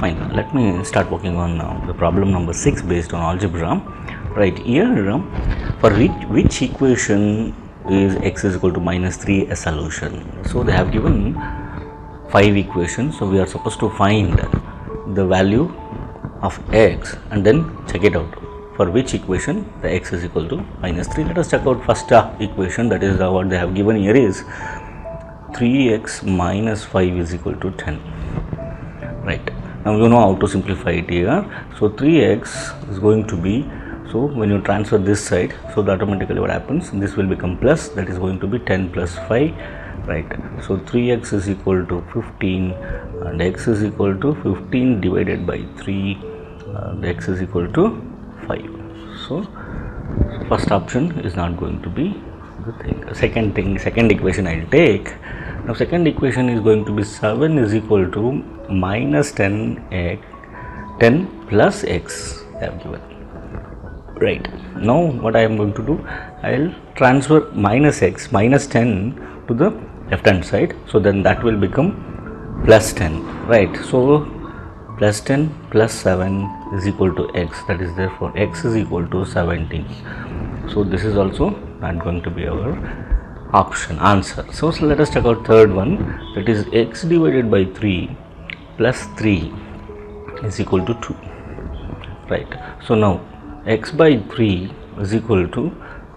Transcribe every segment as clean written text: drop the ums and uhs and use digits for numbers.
Fine, let me start working on the problem number 6 based on algebra. Right here, for which equation is x is equal to minus 3 a solution? So they have given 5 equations, so we are supposed to find the value of x and then check it out. For which equation the x is equal to minus 3? Let us check out first equation, that is what they have given here is 3x minus 5 is equal to 10. Right, now you know how to simplify it here. So 3x is going to be, so when you transfer this side, so that automatically what happens, this will become plus, that is going to be 10 plus 5. Right, so 3x is equal to 15 and x is equal to 15 divided by 3 and x is equal to 5. So first option is not going to be the thing. Second equation I will take. Now second equation is going to be 7 is equal to minus 10 plus x they have given. Right, now what I am going to do, I will transfer minus x, minus 10 to the left hand side, so then that will become plus 10. Right, so plus 10 plus 7 is equal to x, that is therefore x is equal to 17. So this is also not going to be our option answer. So let us check out third one, that is x divided by 3 plus 3 is equal to 2. Right, so now x by 3 is equal to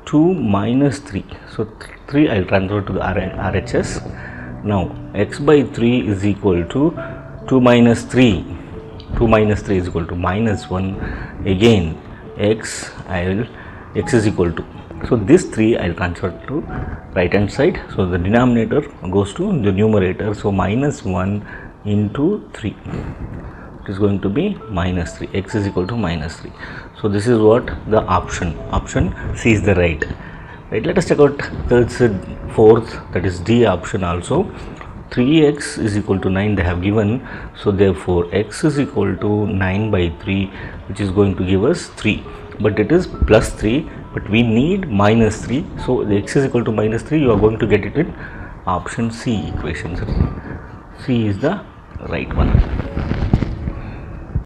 2 minus 3, so 3 I will transfer to the RHS. Now x by 3 is equal to 2 minus 3, 2 minus 3 is equal to minus 1. Again x is equal to, so this 3 I will transfer to right hand side, so the denominator goes to the numerator, so minus 1 into 3, it is going to be minus 3, x is equal to minus 3. So this is what the option C is the right. Let us check out fourth, that is D option also. 3x is equal to 9 they have given, so therefore x is equal to 9 by 3, which is going to give us 3, but it is plus 3, but we need minus 3, so the x is equal to minus 3, you are going to get it in option C equation. C is the right one.